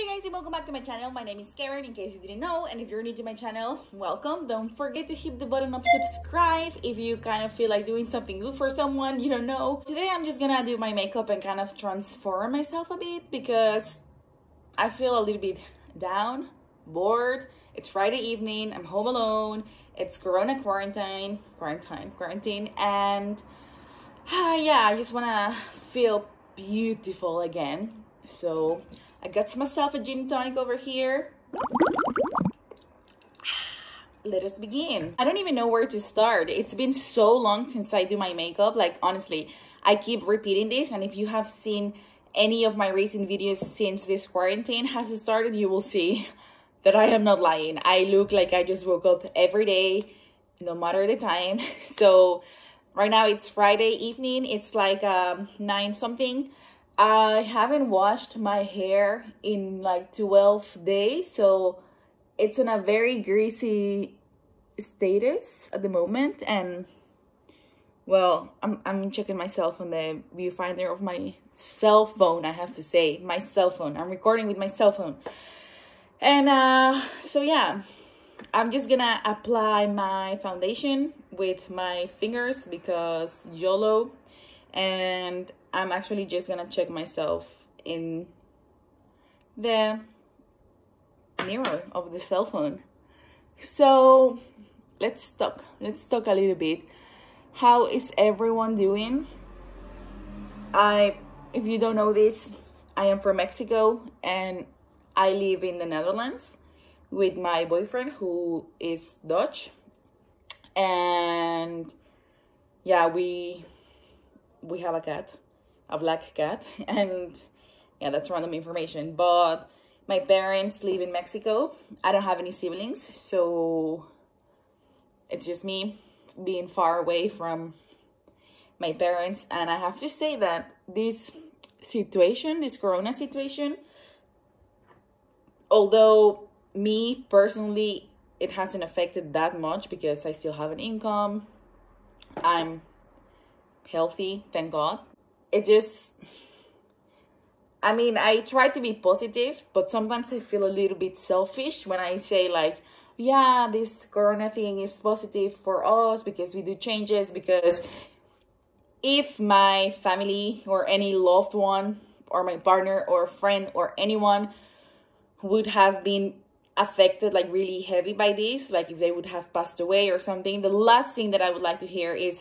guys, and welcome back to my channel. My name is Karen, in case you didn't know, and if you're new to my channel, welcome. Don't forget to hit the button of subscribe if you kind of feel like doing something good for someone you don't know. Today I'm just gonna do my makeup and kind of transform myself a bit because I feel a little bit down, bored. It's Friday evening, I'm home alone, it's Corona quarantine, and yeah, I just wanna feel beautiful again. So I got myself a gin tonic over here. Let us begin. I don't even know where to start. It's been so long since I do my makeup. Like, honestly, I keep repeating this, and if you have seen any of my recent videos since this quarantine has started, you will see that I am not lying. I look like I just woke up every day, no matter the time. So right now it's Friday evening. It's like 9 something. I haven't washed my hair in like 12 days, so it's in a very greasy status at the moment. And well, I'm checking myself on the viewfinder of my cell phone. I have to say, my cell phone. I'm recording with my cell phone. And so yeah, I'm just gonna apply my foundation with my fingers because YOLO. And I'm actually just gonna check myself in the mirror of the cell phone. So let's talk a little bit. How is everyone doing? If you don't know this, I am from Mexico and I live in the Netherlands with my boyfriend who is Dutch. And yeah, we have a cat, a black cat, and yeah, that's random information. But my parents live in Mexico. I don't have any siblings, so it's just me being far away from my parents. And I have to say that this situation, this Corona situation, although me personally, it hasn't affected that much because I still have an income. I'm healthy, thank God. It just, I mean, I try to be positive, but sometimes I feel a little bit selfish when I say like, yeah, this Corona thing is positive for us because we do changes. Because if my family or any loved one or my partner or friend or anyone would have been affected like really heavy by this, like if they would have passed away or something, the last thing that I would like to hear is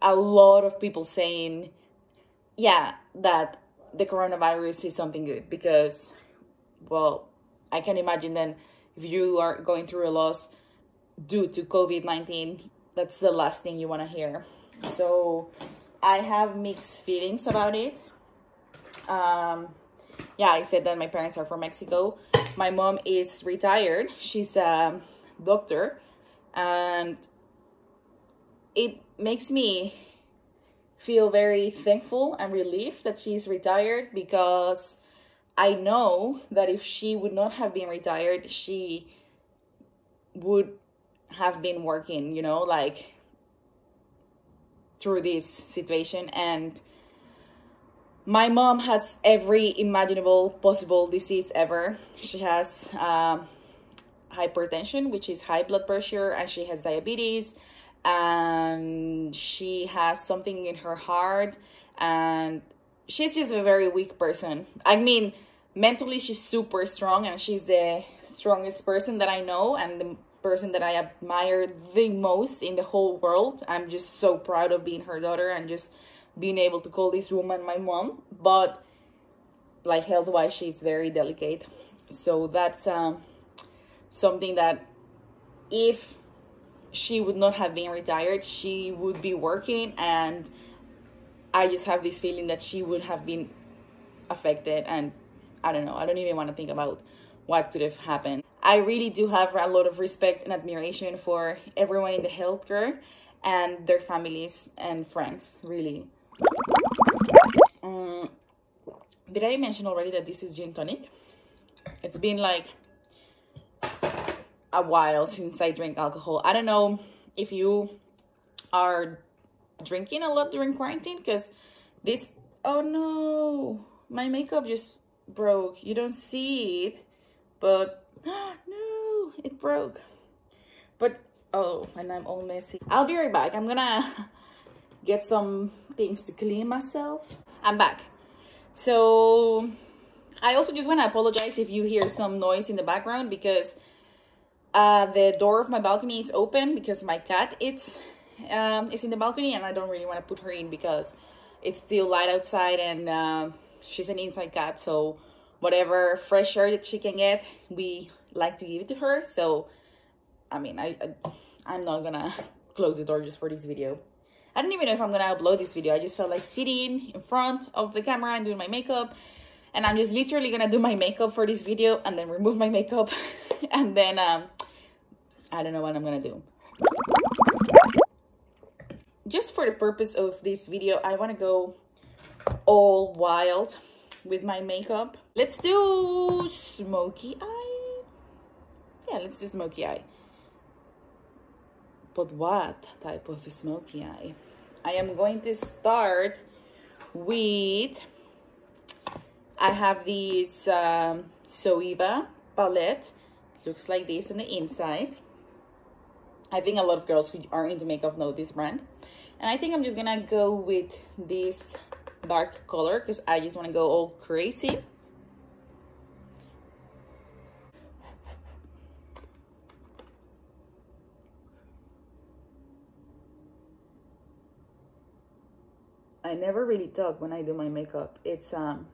a lot of people saying, yeah, that the coronavirus is something good. Because, well, I can imagine then if you are going through a loss due to COVID-19, that's the last thing you want to hear. So I have mixed feelings about it. Yeah, I said that my parents are from Mexico. My mom is retired. She's a doctor, and it makes me feel very thankful and relieved that she's retired, because I know that if she would not have been retired, she would have been working, you know, like through this situation. And my mom has every imaginable possible disease ever. She has hypertension, which is high blood pressure, and she has diabetes, and she has something in her heart, and she's just a very weak person. I mean, mentally she's super strong, and she's the strongest person that I know and the person that I admire the most in the whole world. I'm just so proud of being her daughter and just being able to call this woman my mom. But like health-wise, she's very delicate. So that's something that if she would not have been retired, she would be working, and I just have this feeling that she would have been affected. And I don't know, I don't even want to think about what could have happened. I really do have a lot of respect and admiration for everyone in the healthcare and their families and friends, really. Did I mention already that this is gin tonic? It's been like a while since I drank alcohol. I don't know if you are drinking a lot during quarantine, because this, oh no, my makeup just broke. You don't see it, but no, it broke. But oh, and I'm all messy. I'll be right back. I'm gonna get some things to clean myself. I'm back. So I also just want to apologize if you hear some noise in the background, because the door of my balcony is open because my cat is in the balcony, and I don't really want to put her in because it's still light outside, and she's an inside cat, so whatever fresh air that she can get, we like to give it to her. So I mean, I'm not gonna close the door just for this video. I don't even know if I'm gonna upload this video. I just felt like sitting in front of the camera and doing my makeup, and I'm just literally gonna do my makeup for this video and then remove my makeup and then I don't know what I'm gonna do. Just for the purpose of this video, I want to go all wild with my makeup. Let's do smoky eye. Yeah, let's do smoky eye. But what type of smoky eye? I am going to start with, I have this Zoeva palette. Looks like this on the inside. I think a lot of girls who are into makeup know this brand. And I think I'm just gonna go with this dark color because I just want to go all crazy. I never really talk when I do my makeup. It's an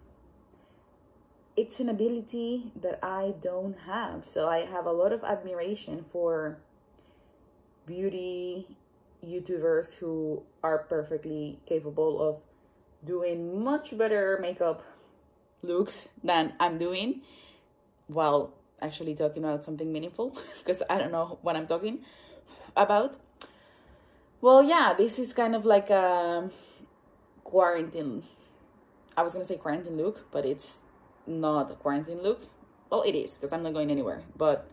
ability that I don't have. So I have a lot of admiration for beauty YouTubers who are perfectly capable of doing much better makeup looks than I'm doing while actually talking about something meaningful, because I don't know what I'm talking about. Well, yeah, this is kind of like a quarantine, I was gonna say quarantine look, but it's not a quarantine look. Well, it is, because I'm not going anywhere, but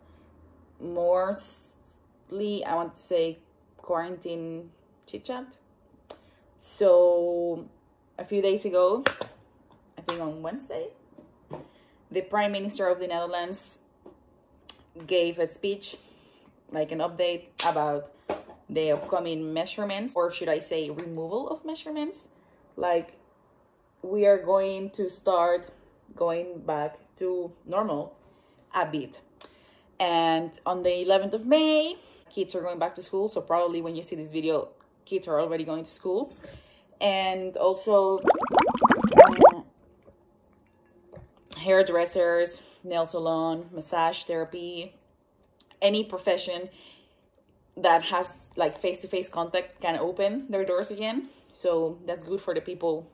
mostly I want to say quarantine chit chat. So a few days ago, I think on Wednesday, the Prime Minister of the Netherlands gave a speech, like an update about the upcoming measurements, or should I say removal of measurements. Like, we are going to start going back to normal a bit. And on the 11th of May, kids are going back to school. So probably when you see this video, kids are already going to school. And also hairdressers, nail salon, massage therapy, any profession that has like face-to-face contact can open their doors again. So that's good for the people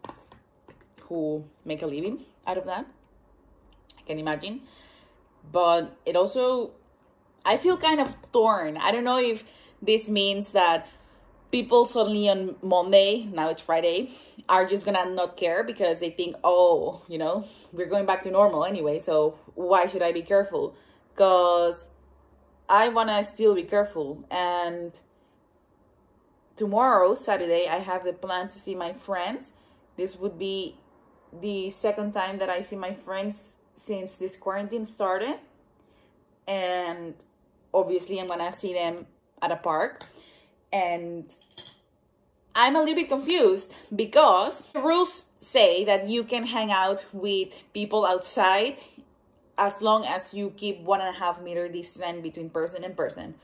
who make a living out of that, I can imagine. But it also, I feel kind of torn. I don't know if this means that people suddenly on Monday, now it's Friday, are just gonna not care because they think, oh, you know, we're going back to normal anyway, so why should I be careful? Because I wanna still be careful. And tomorrow, Saturday, I have the plan to see my friends. This would be the second time that I see my friends since this quarantine started. And obviously I'm gonna see them at a park. And I'm a little bit confused because the rules say that you can hang out with people outside as long as you keep 1.5 meter distance between person and person.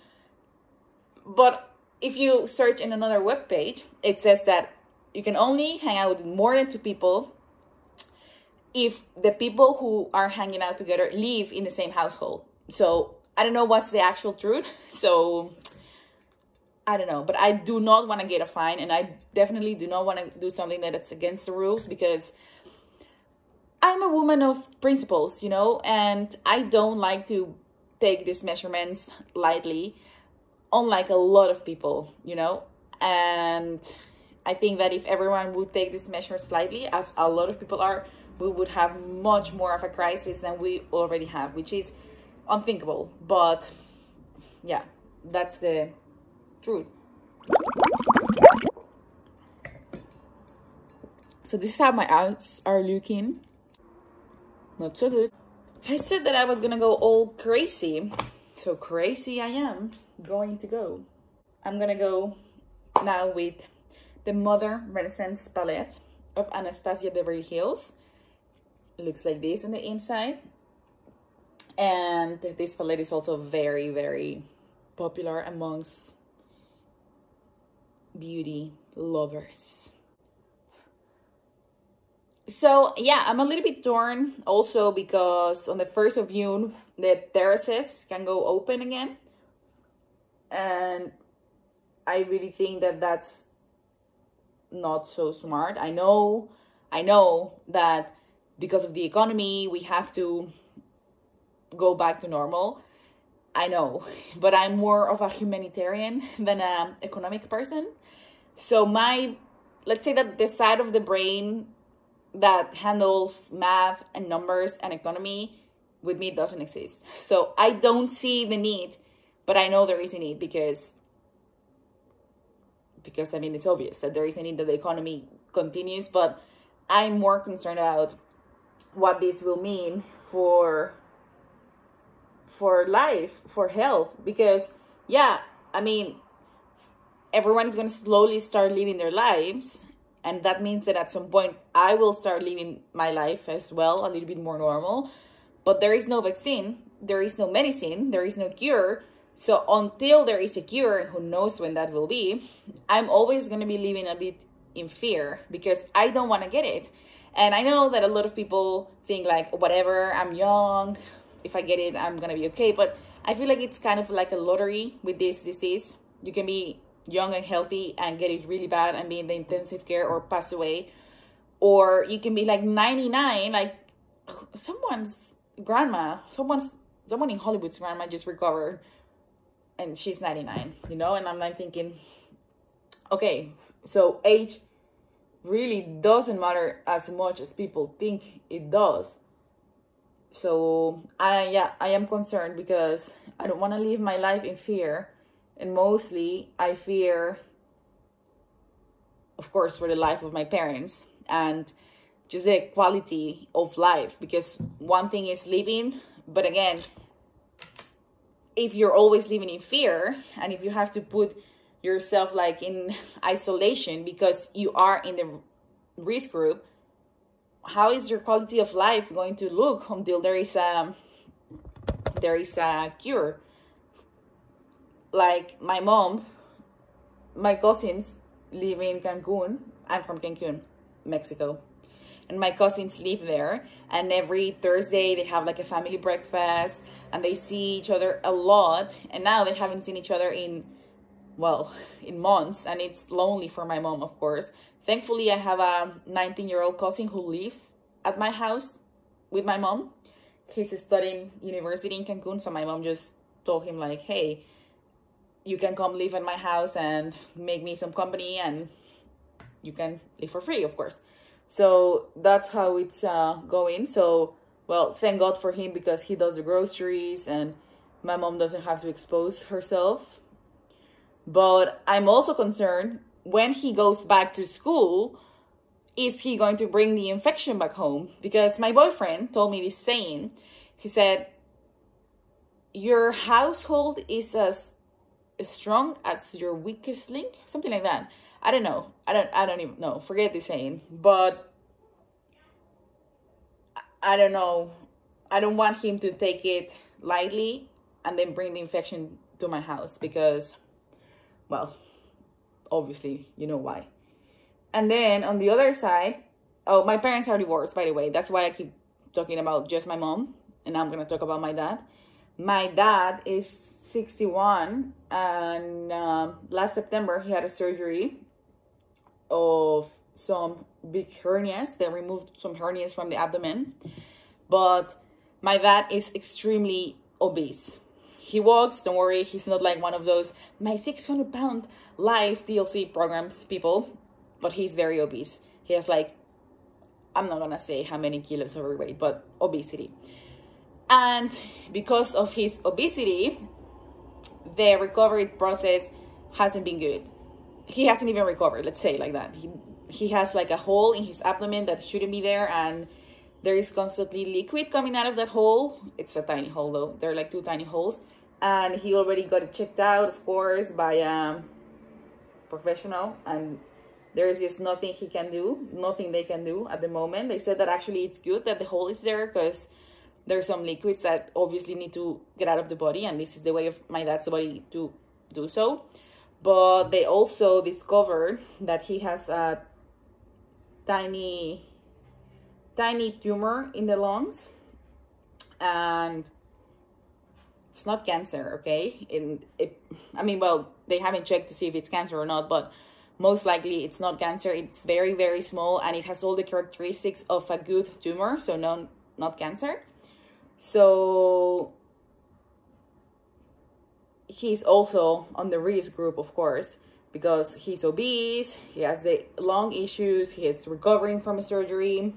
But if you search in another web page, it says that you can only hang out with more than 2 people if the people who are hanging out together live in the same household. So I don't know what's the actual truth. So I don't know, but I do not want to get a fine, and I definitely do not want to do something that's against the rules, because I'm a woman of principles, you know, and I don't like to take these measurements lightly, unlike a lot of people, you know. And I think that if everyone would take these measures lightly, as a lot of people are, we would have much more of a crisis than we already have, which is unthinkable. But yeah, that's the truth. So this is how my eyes are looking. not so good. I said that I was gonna go all crazy, so crazy I am going to go. I'm gonna go now with the Modern Renaissance palette of Anastasia Beverly Hills. It looks like this on the inside. And this palette is also very, very popular amongst beauty lovers. So yeah, I'm a little bit torn also because on the 1st of June, the terraces can go open again. And I really think that that's not so smart. I know that because of the economy, we have to go back to normal. I know, but I'm more of a humanitarian than an economic person. So let's say that the side of the brain that handles math and numbers and economy with me doesn't exist. So I don't see the need, but I know there is a need because I mean, it's obvious that there is a need that the economy continues, but I'm more concerned about what this will mean for life, for health, because yeah, I mean, everyone is going to slowly start living their lives, and that means that at some point I will start living my life as well, a little bit more normal. But there is no vaccine, there is no medicine, there is no cure. So until there is a cure, and who knows when that will be, I'm always going to be living a bit in fear because I don't want to get it. And I know that a lot of people think like, whatever, I'm young, if I get it, I'm going to be okay. But I feel like it's kind of like a lottery with this disease. You can be young and healthy and get it really bad and be in the intensive care or pass away. Or you can be like 99, like someone's grandma, someone in Hollywood's grandma just recovered and she's 99, you know? And I'm like thinking, okay, so age really doesn't matter as much as people think it does. So I am concerned because I don't want to live my life in fear. And mostly I fear, of course, for the life of my parents and just the quality of life. Because one thing is living, but again, if you're always living in fear and if you have to put yourself like in isolation because you are in the risk group, how is your quality of life going to look until there is a cure? Like my mom, my cousins live in Cancun. I'm from Cancun, Mexico. And my cousins live there. And every Thursday they have like a family breakfast and they see each other a lot. And now they haven't seen each other in months. And it's lonely for my mom, of course. Thankfully, I have a 19-year-old cousin who lives at my house with my mom. He's studying university in Cancun. So my mom just told him like, hey, you can come live at my house and make me some company and you can live for free, of course. So that's how it's going. So, well, thank God for him because he does the groceries and my mom doesn't have to expose herself. But I'm also concerned when he goes back to school, is he going to bring the infection back home? Because my boyfriend told me this saying. He said, your household is as strong as your weakest link, something like that. I don't know. I don't even know. Forget the saying. But I don't know. I don't want him to take it lightly and then bring the infection to my house because, well, obviously, you know why. And then on the other side, oh, my parents are divorced, by the way. That's why I keep talking about just my mom. And now I'm going to talk about my dad. My dad is 61 and last September he had a surgery of some big hernias. They removed some hernias from the abdomen. But my dad is extremely obese. He walks, don't worry, he's not like one of those my 600-pound life TLC programs people, but he's very obese. He has like, I'm not gonna say how many kilos overweight, but obesity. And because of his obesity, the recovery process hasn't been good. He hasn't even recovered, let's say like that. He has like a hole in his abdomen that shouldn't be there, and there is constantly liquid coming out of that hole. It's a tiny hole though. They're like 2 tiny holes. And he already got it checked out, of course, by a professional. And there is just nothing he can do, nothing they can do at the moment. They said that actually it's good that the hole is there because there's some liquids that obviously need to get out of the body. And this is the way of my dad's body to do so. But they also discovered that he has a tiny tumor in the lungs, and it's not cancer, okay? I mean, well, they haven't checked to see if it's cancer or not, but most likely it's not cancer. It's very, very small, and it has all the characteristics of a good tumor, so no, not cancer. So he's also on the risk group, of course, because he's obese, he has the lung issues, he is recovering from a surgery.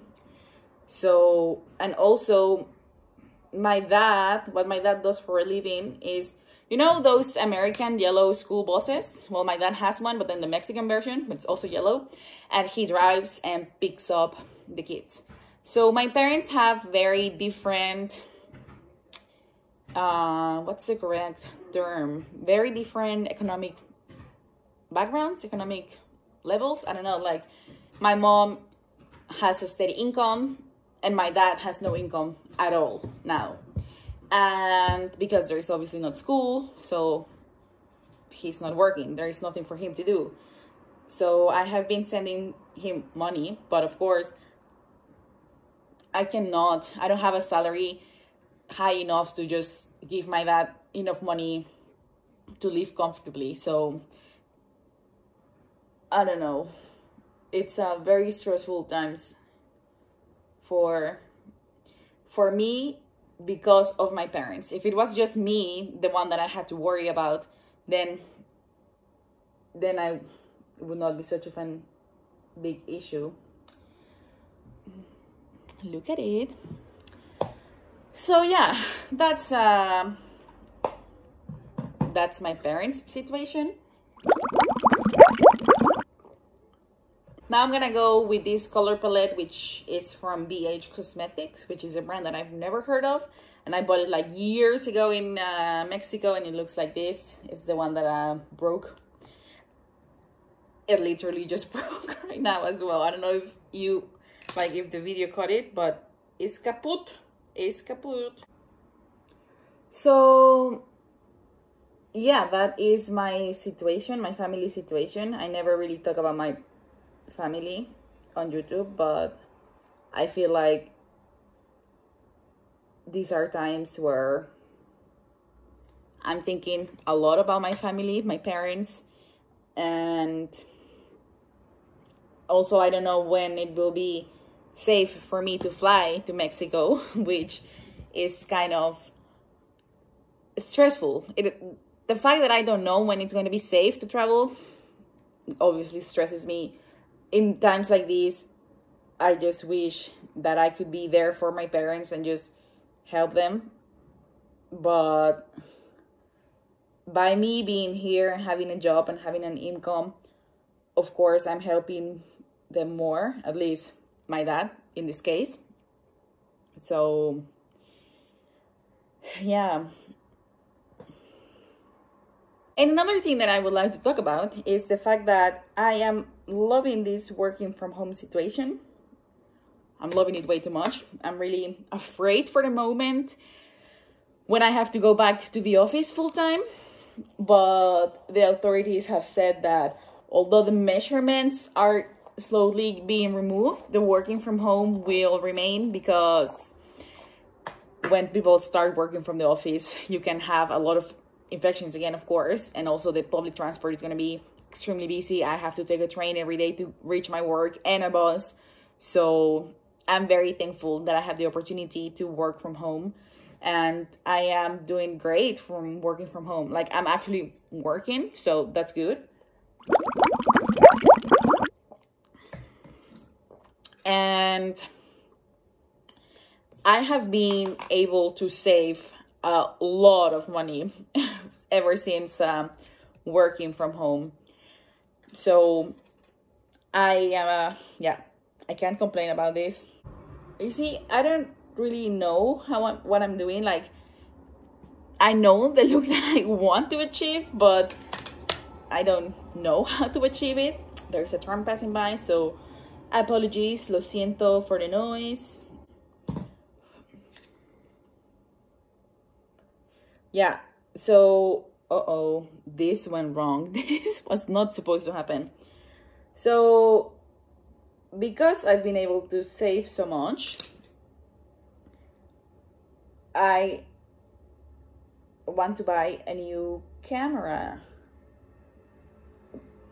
So, and also my dad, what my dad does for a living is, you know, those American yellow school buses? Well, my dad has one, but then the Mexican version, it's also yellow, and he drives and picks up the kids. So my parents have very different, what's the correct term? Very different economic backgrounds, economic levels. I don't know, like my mom has a steady income and my dad has no income at all now. And because there is obviously not school, so he's not working. There is nothing for him to do. So I have been sending him money, but of course, I don't have a salary high enough to just give my dad enough money to live comfortably. So I don't know. It's a very stressful times for me because of my parents. If it was just me, the one that I had to worry about, then I would not be such a big issue. Look at it. So yeah, that's my parents' situation. Now I'm gonna go with this color palette, which is from BH Cosmetics, which is a brand that I've never heard of. And I bought it like years ago in Mexico, and it looks like this. It's the one that broke. It literally just broke right now as well. I don't know if the video caught it, but it's kaput. It's kaput. So yeah, that is my situation, my family situation. I never really talk about my family on YouTube, but I feel like these are times where I'm thinking a lot about my family, my parents, and also I don't know when it will be safe for me to fly to Mexico, which is kind of stressful. The fact that I don't know when it's going to be safe to travel obviously stresses me. In times like these, I just wish that I could be there for my parents and just help them. But by me being here, having a job and having an income, of course, I'm helping them more, at least my dad in this case. So yeah. And another thing that I would like to talk about is the fact that I am loving this working from home situation. I'm loving it way too much. I'm really afraid for the moment when I have to go back to the office full time. But the authorities have said that although the measurements are slowly being removed, the working from home will remain, because when people start working from the office, you can have a lot of infections again, of course, and also the public transport is going to be extremely busy. I have to take a train every day to reach my work and a bus. So I'm very thankful that I have the opportunity to work from home, and I am doing great from working from home. Like, I'm actually working, so that's good. And I have been able to save a lot of money ever since working from home. So I can't complain about this. You see, I don't really know what I'm doing. Like, I know the look that I want to achieve, but I don't know how to achieve it. There's a tram passing by, so apologies, lo siento for the noise. Yeah, so, uh-oh, this went wrong. This was not supposed to happen. So, because I've been able to save so much, I want to buy a new camera.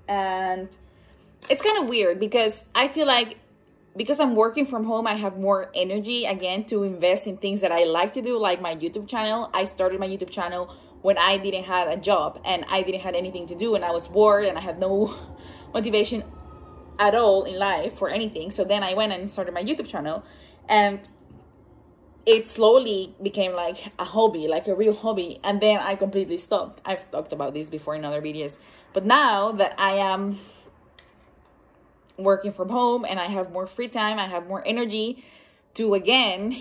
And it's kind of weird because I feel like because I'm working from home, I have more energy again to invest in things that I like to do, like my YouTube channel. I started my YouTube channel when I didn't have a job and I didn't have anything to do and I was bored and I had no motivation at all in life for anything. So then I went and started my YouTube channel, and it slowly became like a hobby, like a real hobby. And then I completely stopped. I've talked about this before in other videos. But now that I am working from home and I have more free time, I have more energy to again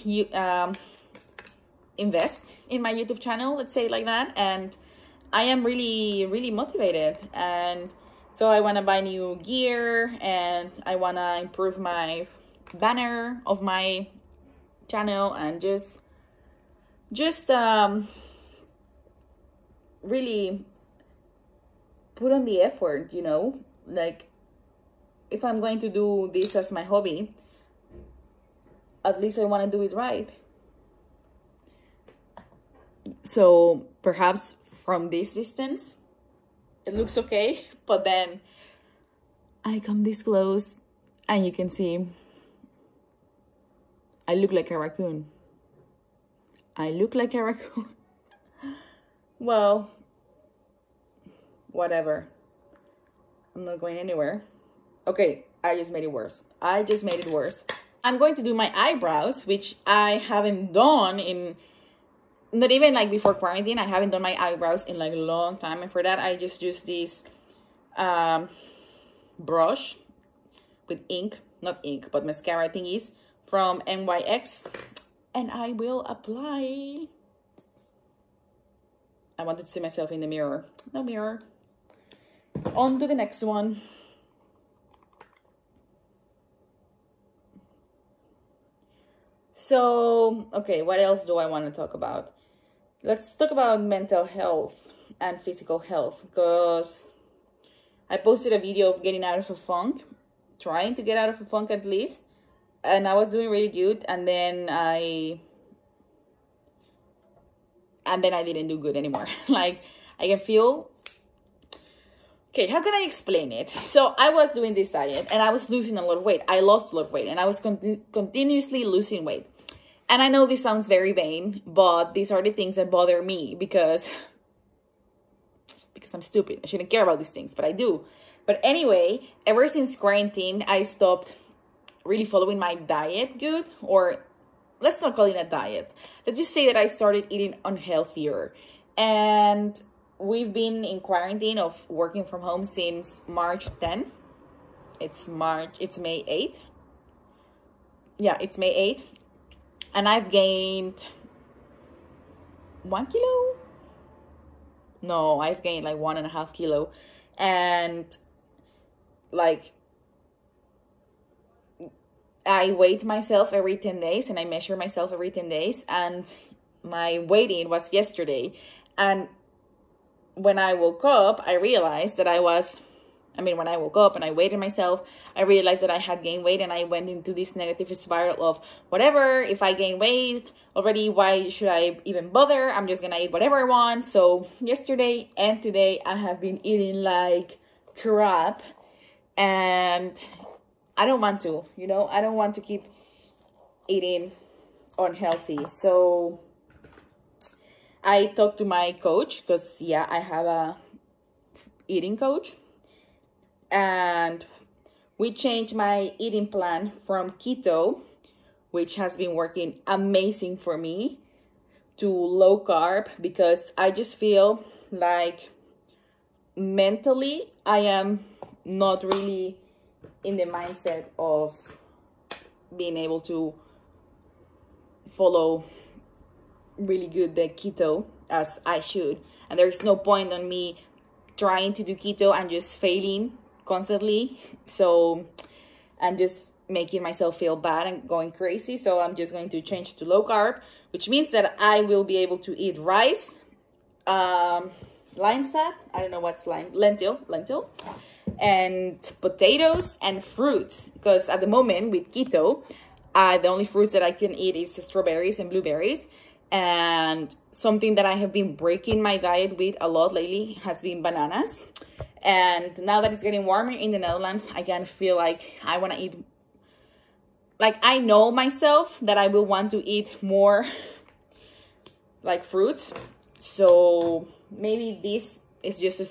invest in my YouTube channel, let's say it like that. And I am really motivated. And so I want to buy new gear and I want to improve my banner of my channel and just really put on the effort, you know. Like, if I'm going to do this as my hobby, at least I want to do it right. So perhaps from this distance it looks okay, but then I come this close and you can see I look like a raccoon. I look like a raccoon. Well, whatever. I'm not going anywhere. Okay, I just made it worse. I just made it worse. I'm going to do my eyebrows, which I haven't done in, not even like before quarantine. I haven't done my eyebrows in like a long time. And for that, I just use this brush with ink, not ink, but mascara thingies from NYX. And I will apply. I wanted to see myself in the mirror. No mirror. On to the next one. So, okay, what else do I want to talk about? Let's talk about mental health and physical health, because I posted a video of getting out of a funk, trying to get out of a funk at least, and I was doing really good, and then I didn't do good anymore. Like, I can feel, okay, how can I explain it? So I was doing this diet and I was losing a lot of weight. I lost a lot of weight and I was continuously losing weight. And I know this sounds very vain, but these are the things that bother me because I'm stupid. I shouldn't care about these things, but I do. But anyway, ever since quarantine, I stopped really following my diet good, or let's not call it a diet. Let's just say that I started eating unhealthier. And we've been in quarantine of working from home since March 10. It's May 8th. Yeah, it's May 8th. And I've gained 1 kilo? No, I've gained like 1.5 kilo. And like, I weigh myself every 10 days and I measure myself every 10 days. And my weighing was yesterday. And when I woke up, I realized that when I woke up and I weighed myself, I realized that I had gained weight, and I went into this negative spiral of whatever, if I gain weight already, why should I even bother? I'm just gonna eat whatever I want. So yesterday and today I have been eating like crap, and I don't want to, you know, I don't want to keep eating unhealthy. So I talked to my coach, because yeah, I have a eating coach, and we changed my eating plan from keto, which has been working amazing for me, to low carb, because I just feel like mentally I am not really in the mindset of being able to follow really good the keto as I should, and there's no point on me trying to do keto and just failing constantly. So I'm just making myself feel bad and going crazy. So I'm just going to change to low carb, which means that I will be able to eat rice, lime sack, I don't know what's lime, lentil, and potatoes and fruits, because at the moment with keto, the only fruits that I can eat is strawberries and blueberries. And something that I have been breaking my diet with a lot lately has been bananas. And now that it's getting warmer in the Netherlands, I can feel like I want to eat, like I know myself that I will want to eat more like fruits. So maybe this is just a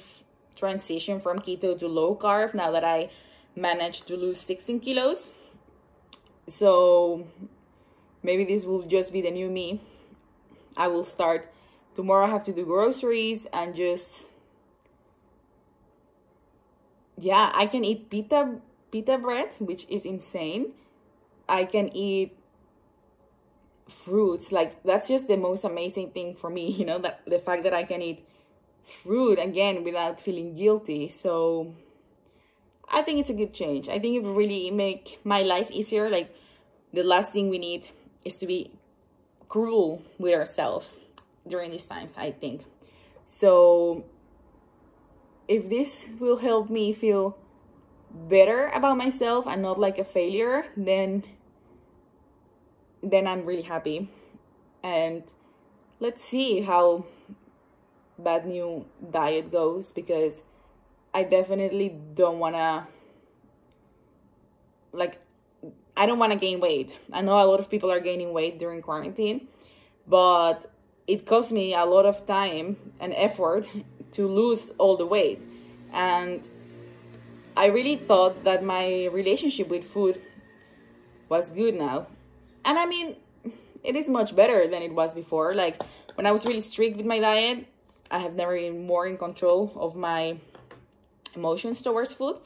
transition from keto to low carb now that I managed to lose 16 kilos. So maybe this will just be the new me. I will start tomorrow. I have to do groceries and just, yeah, I can eat pita bread, which is insane. I can eat fruits. Like, that's just the most amazing thing for me, you know, that the fact that I can eat fruit again without feeling guilty. So I think it's a good change. I think it will really make my life easier. Like, the last thing we need is to be cruel with ourselves during these times, I think. So if this will help me feel better about myself and not like a failure, then I'm really happy. And let's see how that new diet goes, because I definitely don't want to, like, I don't want to gain weight. I know a lot of people are gaining weight during quarantine, but it cost me a lot of time and effort to lose all the weight. And I really thought that my relationship with food was good now. And I mean, it is much better than it was before. Like, when I was really strict with my diet, I have never been more in control of my emotions towards food.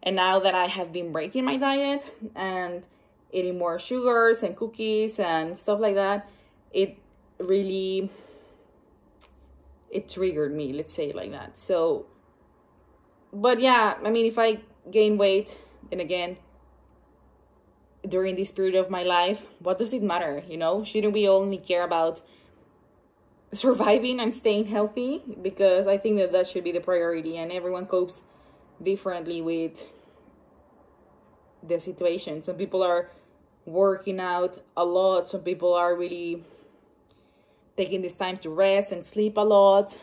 And now that I have been breaking my diet and eating more sugars and cookies and stuff like that, it really, it triggered me, let's say it like that. So, but yeah, I mean, if I gain weight, then again, during this period of my life, what does it matter, you know? Shouldn't we only care about surviving and staying healthy? Because I think that that should be the priority, and everyone copes differently with the situation. Some people are working out a lot. Some people are really taking this time to rest and sleep a lot.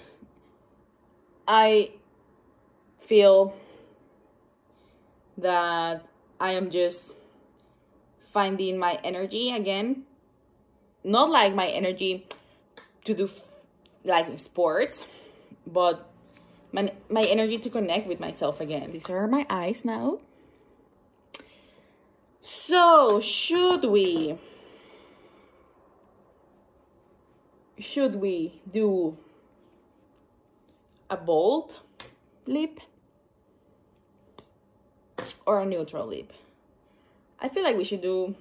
I feel that I am just finding my energy again. Not like my energy to do like sports, but my energy to connect with myself again. These are my eyes now. So should we do a bold lip or a neutral lip? I feel like we should do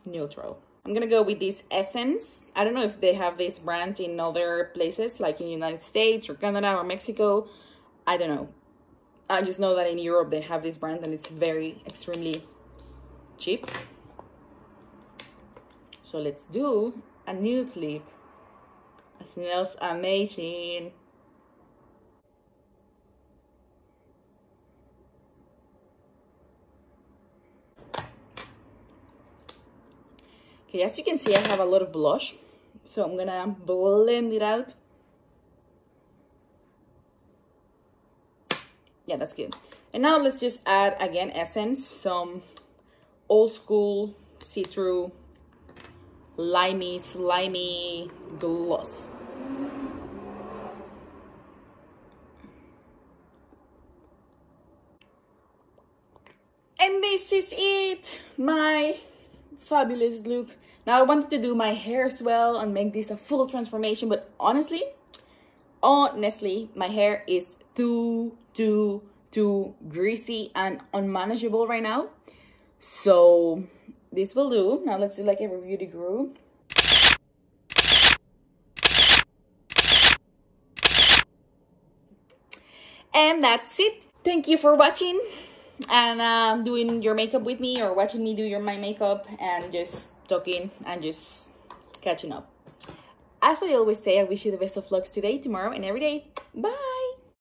neutral. I'm gonna go with this Essence. I don't know if they have this brand in other places, like in the United States or Canada or Mexico. I don't know. I just know that in Europe they have this brand and it's very extremely cheap. So let's do a nude lip. It smells amazing. Okay, as you can see, I have a lot of blush, so I'm gonna blend it out. Yeah, that's good. And now let's just add again Essence, some old school see-through slimy gloss. And this is it, my fabulous look. Now I wanted to do my hair as well and make this a full transformation, but honestly, my hair is too greasy and unmanageable right now. So this will do. Now let's do like a beauty guru. And that's it. Thank you for watching and doing your makeup with me, or watching me do my makeup and just talking and just catching up. As I always say, I wish you the best of lucks today, tomorrow, and every day. Bye!